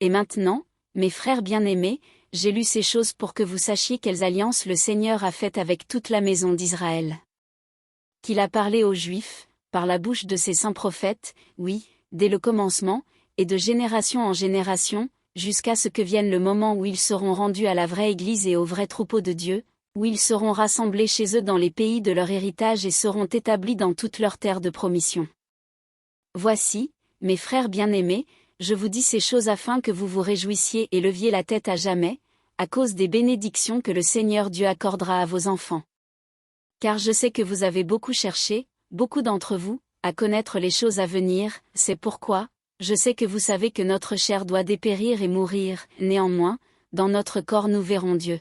Et maintenant, mes frères bien-aimés, j'ai lu ces choses pour que vous sachiez quelles alliances le Seigneur a faites avec toute la maison d'Israël. Qu'il a parlé aux Juifs, par la bouche de ses saints prophètes, oui, dès le commencement, et de génération en génération, jusqu'à ce que vienne le moment où ils seront rendus à la vraie Église et au vrai troupeau de Dieu, où ils seront rassemblés chez eux dans les pays de leur héritage et seront établis dans toute leur terre de promission. Voici, mes frères bien-aimés, je vous dis ces choses afin que vous vous réjouissiez et leviez la tête à jamais, à cause des bénédictions que le Seigneur Dieu accordera à vos enfants. Car je sais que vous avez beaucoup cherché, beaucoup d'entre vous, à connaître les choses à venir, c'est pourquoi, je sais que vous savez que notre chair doit dépérir et mourir, néanmoins, dans notre corps nous verrons Dieu.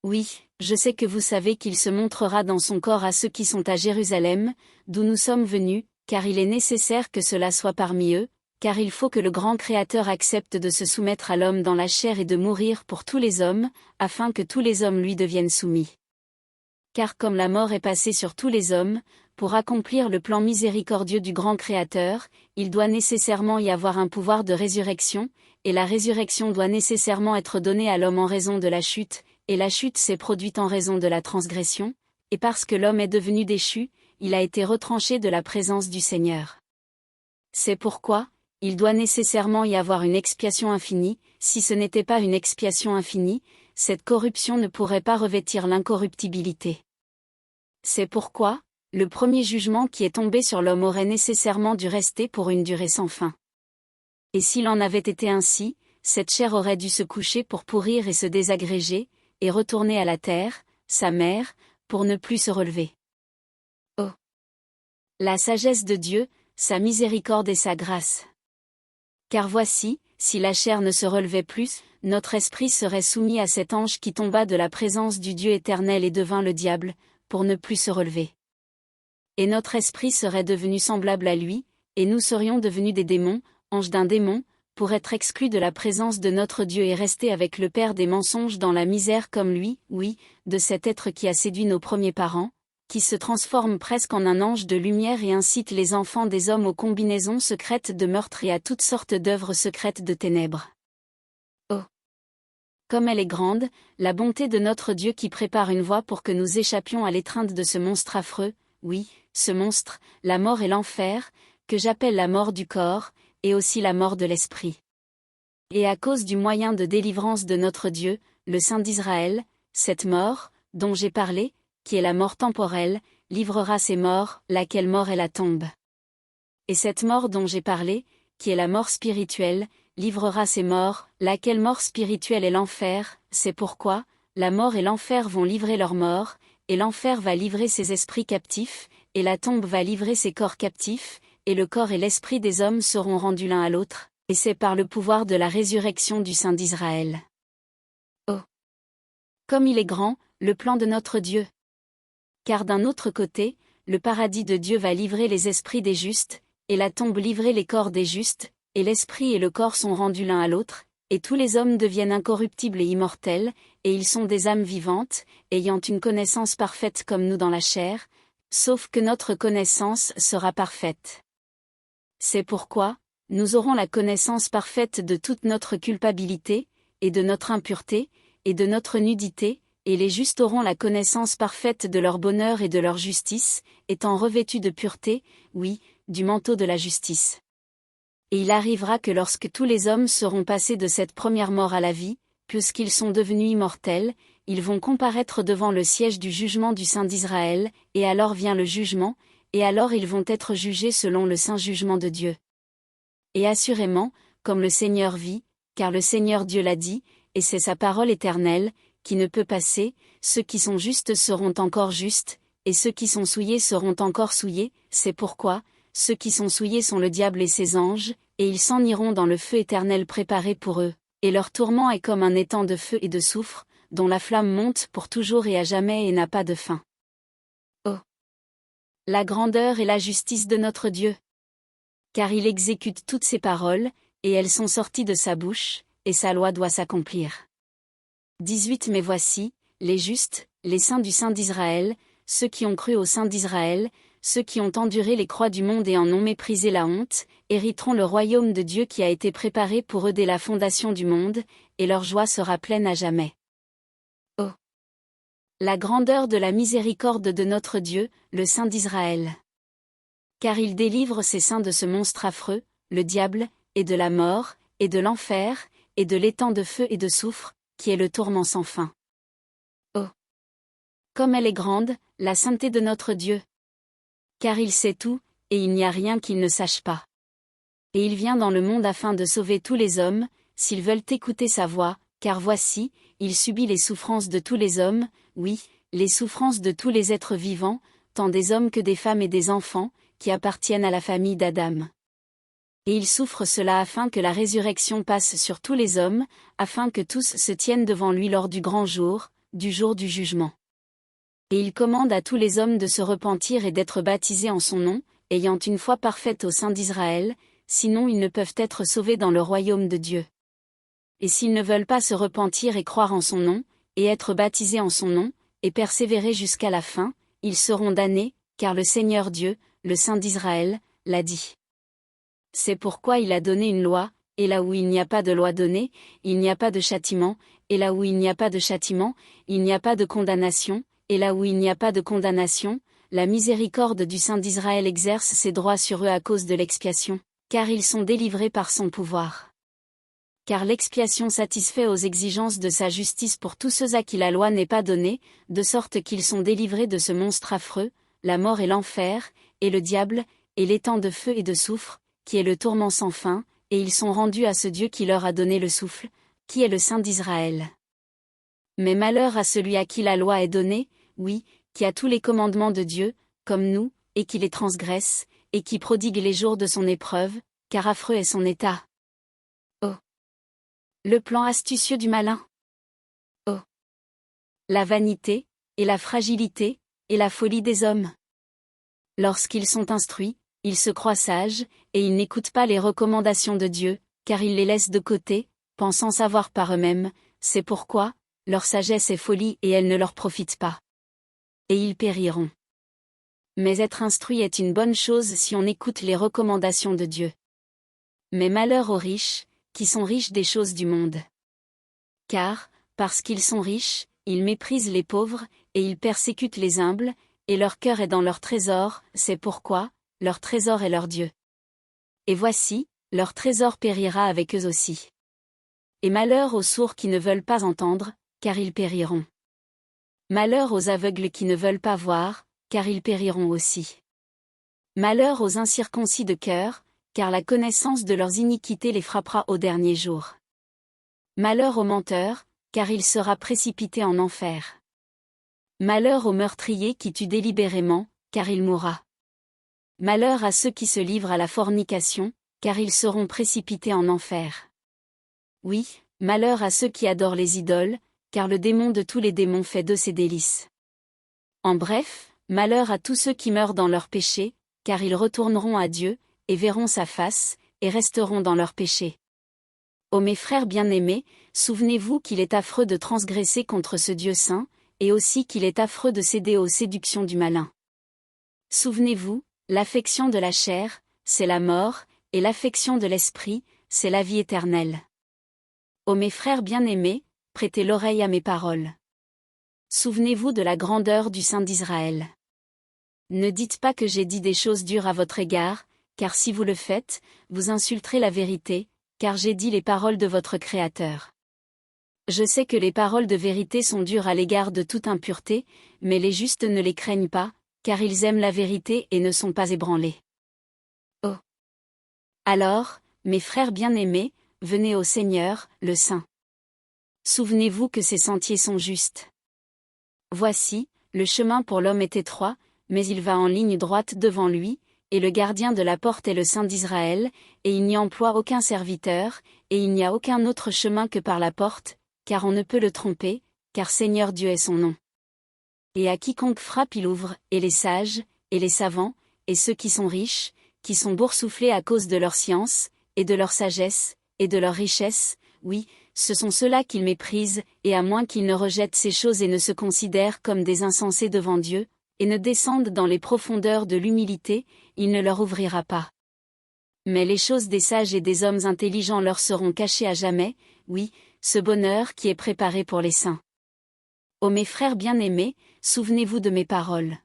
Oui, je sais que vous savez qu'il se montrera dans son corps à ceux qui sont à Jérusalem, d'où nous sommes venus, car il est nécessaire que cela soit parmi eux, car il faut que le grand Créateur accepte de se soumettre à l'homme dans la chair et de mourir pour tous les hommes, afin que tous les hommes lui deviennent soumis. Car comme la mort est passée sur tous les hommes, pour accomplir le plan miséricordieux du grand Créateur, il doit nécessairement y avoir un pouvoir de résurrection, et la résurrection doit nécessairement être donnée à l'homme en raison de la chute, et la chute s'est produite en raison de la transgression, et parce que l'homme est devenu déchu, il a été retranché de la présence du Seigneur. C'est pourquoi, il doit nécessairement y avoir une expiation infinie, si ce n'était pas une expiation infinie, cette corruption ne pourrait pas revêtir l'incorruptibilité. C'est pourquoi, le premier jugement qui est tombé sur l'homme aurait nécessairement dû rester pour une durée sans fin. Et s'il en avait été ainsi, cette chair aurait dû se coucher pour pourrir et se désagréger, et retourner à la terre, sa mère, pour ne plus se relever. Oh! La sagesse de Dieu, sa miséricorde et sa grâce. Car voici, si la chair ne se relevait plus, notre esprit serait soumis à cet ange qui tomba de la présence du Dieu éternel et devint le diable, pour ne plus se relever. Et notre esprit serait devenu semblable à lui, et nous serions devenus des démons, anges d'un démon, pour être exclus de la présence de notre Dieu et rester avec le père des mensonges dans la misère comme lui, oui, de cet être qui a séduit nos premiers parents, qui se transforme presque en un ange de lumière et incite les enfants des hommes aux combinaisons secrètes de meurtre et à toutes sortes d'œuvres secrètes de ténèbres. Oh! Comme elle est grande, la bonté de notre Dieu qui prépare une voie pour que nous échappions à l'étreinte de ce monstre affreux, oui, ce monstre, la mort et l'enfer, que j'appelle la mort du corps, et aussi la mort de l'esprit. Et à cause du moyen de délivrance de notre Dieu, le Saint d'Israël, cette mort, dont j'ai parlé, qui est la mort temporelle, livrera ses morts, laquelle mort est la tombe. Et cette mort dont j'ai parlé, qui est la mort spirituelle, livrera ses morts, laquelle mort spirituelle est l'enfer, c'est pourquoi, la mort et l'enfer vont livrer leurs morts, et l'enfer va livrer ses esprits captifs, et la tombe va livrer ses corps captifs, et le corps et l'esprit des hommes seront rendus l'un à l'autre, et c'est par le pouvoir de la résurrection du Saint d'Israël. Oh! Comme il est grand, le plan de notre Dieu! Car d'un autre côté, le paradis de Dieu va livrer les esprits des justes, et la tombe livrer les corps des justes, et l'esprit et le corps sont rendus l'un à l'autre, et tous les hommes deviennent incorruptibles et immortels, et ils sont des âmes vivantes, ayant une connaissance parfaite comme nous dans la chair, sauf que notre connaissance sera parfaite. C'est pourquoi, nous aurons la connaissance parfaite de toute notre culpabilité, et de notre impureté, et de notre nudité, et les justes auront la connaissance parfaite de leur bonheur et de leur justice, étant revêtus de pureté, oui, du manteau de la justice. Et il arrivera que lorsque tous les hommes seront passés de cette première mort à la vie, puisqu'ils sont devenus immortels, ils vont comparaître devant le siège du jugement du Saint d'Israël, et alors vient le jugement, et alors ils vont être jugés selon le saint jugement de Dieu. Et assurément, comme le Seigneur vit, car le Seigneur Dieu l'a dit, et c'est sa parole éternelle, qui ne peut passer, ceux qui sont justes seront encore justes, et ceux qui sont souillés seront encore souillés, c'est pourquoi, ceux qui sont souillés sont le diable et ses anges, et ils s'en iront dans le feu éternel préparé pour eux, et leur tourment est comme un étang de feu et de soufre, dont la flamme monte pour toujours et à jamais et n'a pas de fin. Oh! La grandeur et la justice de notre Dieu! Car il exécute toutes ses paroles, et elles sont sorties de sa bouche, et sa loi doit s'accomplir. 18 Mais voici, les justes, les saints du Saint d'Israël, ceux qui ont cru au Saint d'Israël, ceux qui ont enduré les croix du monde et en ont méprisé la honte, hériteront le royaume de Dieu qui a été préparé pour eux dès la fondation du monde, et leur joie sera pleine à jamais. Oh! La grandeur de la miséricorde de notre Dieu, le Saint d'Israël. Car il délivre ses saints de ce monstre affreux, le diable, et de la mort, et de l'enfer, et de l'étang de feu et de soufre, qui est le tourment sans fin. Oh! Comme elle est grande, la sainteté de notre Dieu! Car il sait tout, et il n'y a rien qu'il ne sache pas. Et il vient dans le monde afin de sauver tous les hommes, s'ils veulent écouter sa voix, car voici, il subit les souffrances de tous les hommes, oui, les souffrances de tous les êtres vivants, tant des hommes que des femmes et des enfants, qui appartiennent à la famille d'Adam. Et il souffre cela afin que la résurrection passe sur tous les hommes, afin que tous se tiennent devant lui lors du grand jour, du jour du jugement. Et il commande à tous les hommes de se repentir et d'être baptisés en son nom, ayant une foi parfaite au sein d'Israël, sinon ils ne peuvent être sauvés dans le royaume de Dieu. Et s'ils ne veulent pas se repentir et croire en son nom, et être baptisés en son nom, et persévérer jusqu'à la fin, ils seront damnés, car le Seigneur Dieu, le Saint d'Israël, l'a dit. C'est pourquoi il a donné une loi, et là où il n'y a pas de loi donnée, il n'y a pas de châtiment, et là où il n'y a pas de châtiment, il n'y a pas de condamnation, et là où il n'y a pas de condamnation, la miséricorde du Saint d'Israël exerce ses droits sur eux à cause de l'expiation, car ils sont délivrés par son pouvoir. Car l'expiation satisfait aux exigences de sa justice pour tous ceux à qui la loi n'est pas donnée, de sorte qu'ils sont délivrés de ce monstre affreux, la mort et l'enfer, et le diable, et l'étang de feu et de soufre, qui est le tourment sans fin, et ils sont rendus à ce Dieu qui leur a donné le souffle, qui est le Saint d'Israël. Mais malheur à celui à qui la loi est donnée, oui, qui a tous les commandements de Dieu, comme nous, et qui les transgresse, et qui prodigue les jours de son épreuve, car affreux est son état. Oh! Le plan astucieux du malin. Oh! La vanité, et la fragilité, et la folie des hommes. Lorsqu'ils sont instruits, ils se croient sages, et ils n'écoutent pas les recommandations de Dieu, car ils les laissent de côté, pensant savoir par eux-mêmes, c'est pourquoi, leur sagesse est folie et elle ne leur profite pas. Et ils périront. Mais être instruit est une bonne chose si on écoute les recommandations de Dieu. Mais malheur aux riches, qui sont riches des choses du monde. Car, parce qu'ils sont riches, ils méprisent les pauvres, et ils persécutent les humbles, et leur cœur est dans leur trésor, c'est pourquoi, leur trésor est leur Dieu. Et voici, leur trésor périra avec eux aussi. Et malheur aux sourds qui ne veulent pas entendre, car ils périront. Malheur aux aveugles qui ne veulent pas voir, car ils périront aussi. Malheur aux incirconcis de cœur, car la connaissance de leurs iniquités les frappera au dernier jour. Malheur aux menteurs, car il sera précipité en enfer. Malheur au meurtrier qui tue délibérément, car il mourra. Malheur à ceux qui se livrent à la fornication, car ils seront précipités en enfer. Oui, malheur à ceux qui adorent les idoles, car le démon de tous les démons fait d'eux ses délices. En bref, malheur à tous ceux qui meurent dans leurs péchés, car ils retourneront à Dieu, et verront sa face, et resteront dans leurs péchés. Ô mes frères bien-aimés, souvenez-vous qu'il est affreux de transgresser contre ce Dieu saint, et aussi qu'il est affreux de céder aux séductions du malin. Souvenez-vous, l'affection de la chair, c'est la mort, et l'affection de l'esprit, c'est la vie éternelle. Ô mes frères bien-aimés, prêtez l'oreille à mes paroles. Souvenez-vous de la grandeur du Saint d'Israël. Ne dites pas que j'ai dit des choses dures à votre égard, car si vous le faites, vous insulterez la vérité, car j'ai dit les paroles de votre Créateur. Je sais que les paroles de vérité sont dures à l'égard de toute impureté, mais les justes ne les craignent pas, car ils aiment la vérité et ne sont pas ébranlés. Oh! Alors, mes frères bien-aimés, venez au Seigneur, le Saint. Souvenez-vous que ses sentiers sont justes. Voici, le chemin pour l'homme est étroit, mais il va en ligne droite devant lui, et le gardien de la porte est le Saint d'Israël, et il n'y emploie aucun serviteur, et il n'y a aucun autre chemin que par la porte, car on ne peut le tromper, car Seigneur Dieu est son nom. Et à quiconque frappe il ouvre, et les sages, et les savants, et ceux qui sont riches, qui sont boursouflés à cause de leur science, et de leur sagesse, et de leur richesse, oui, ce sont ceux-là qu'il méprise, et à moins qu'ils ne rejettent ces choses et ne se considèrent comme des insensés devant Dieu, et ne descendent dans les profondeurs de l'humilité, il ne leur ouvrira pas. Mais les choses des sages et des hommes intelligents leur seront cachées à jamais, oui, ce bonheur qui est préparé pour les saints. Ô mes frères bien-aimés, souvenez-vous de mes paroles.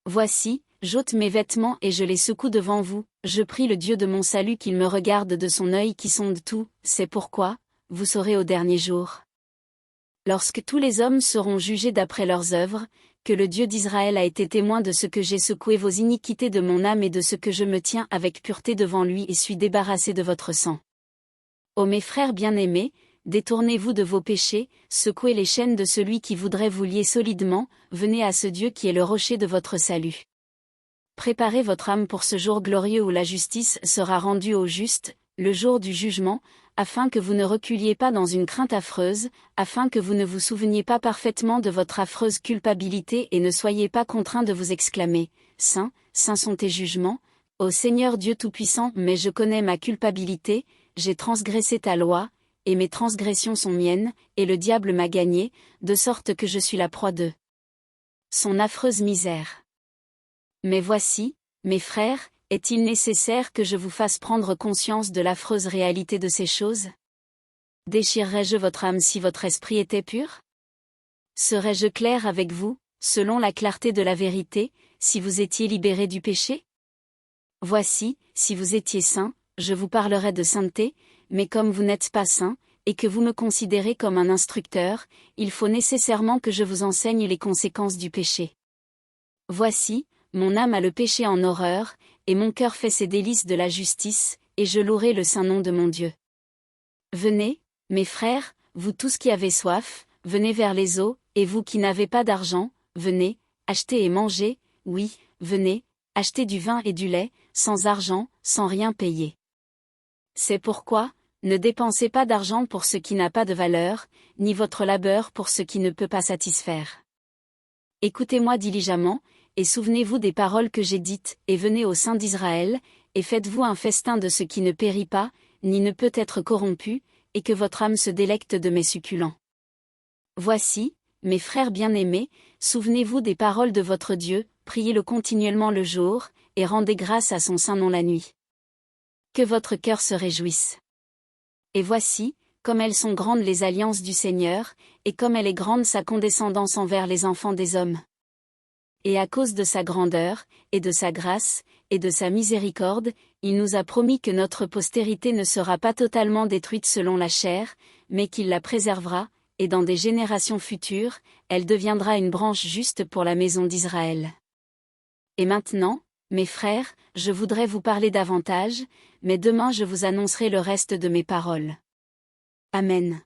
Voici, j'ôte mes vêtements et je les secoue devant vous, je prie le Dieu de mon salut qu'il me regarde de son œil qui sonde tout, c'est pourquoi, vous saurez au dernier jour. Lorsque tous les hommes seront jugés d'après leurs œuvres, que le Dieu d'Israël a été témoin de ce que j'ai secoué vos iniquités de mon âme et de ce que je me tiens avec pureté devant lui et suis débarrassé de votre sang. Ô mes frères bien-aimés, détournez-vous de vos péchés, secouez les chaînes de celui qui voudrait vous lier solidement, venez à ce Dieu qui est le rocher de votre salut. Préparez votre âme pour ce jour glorieux où la justice sera rendue aux justes, le jour du jugement, afin que vous ne reculiez pas dans une crainte affreuse, afin que vous ne vous souveniez pas parfaitement de votre affreuse culpabilité et ne soyez pas contraints de vous exclamer, « Saints, saints sont tes jugements, ô Seigneur Dieu Tout-Puissant, mais je connais ma culpabilité, j'ai transgressé ta loi, et mes transgressions sont miennes, et le diable m'a gagné, de sorte que je suis la proie de son affreuse misère. Mais voici, mes frères, est-il nécessaire que je vous fasse prendre conscience de l'affreuse réalité de ces choses? Déchirerais-je votre âme si votre esprit était pur? Serais-je clair avec vous, selon la clarté de la vérité, si vous étiez libérés du péché? Voici, si vous étiez saints, je vous parlerais de sainteté, mais comme vous n'êtes pas saints, et que vous me considérez comme un instructeur, il faut nécessairement que je vous enseigne les conséquences du péché. Voici, mon âme a le péché en horreur, et mon cœur fait ses délices de la justice, et je louerai le saint nom de mon Dieu. Venez, mes frères, vous tous qui avez soif, venez vers les eaux, et vous qui n'avez pas d'argent, venez, achetez et mangez, oui, venez, achetez du vin et du lait, sans argent, sans rien payer. C'est pourquoi, ne dépensez pas d'argent pour ce qui n'a pas de valeur, ni votre labeur pour ce qui ne peut pas satisfaire. Écoutez-moi diligemment, et souvenez-vous des paroles que j'ai dites, et venez au sein d'Israël, et faites-vous un festin de ce qui ne périt pas, ni ne peut être corrompu, et que votre âme se délecte de mes succulents. Voici, mes frères bien-aimés, souvenez-vous des paroles de votre Dieu, priez-le continuellement le jour, et rendez grâce à son saint nom la nuit. Que votre cœur se réjouisse. Et voici, comme elles sont grandes les alliances du Seigneur, et comme elle est grande sa condescendance envers les enfants des hommes. Et à cause de sa grandeur, et de sa grâce, et de sa miséricorde, il nous a promis que notre postérité ne sera pas totalement détruite selon la chair, mais qu'il la préservera, et dans des générations futures, elle deviendra une branche juste pour la maison d'Israël. Et maintenant, mes frères, je voudrais vous parler davantage, mais demain je vous annoncerai le reste de mes paroles. Amen.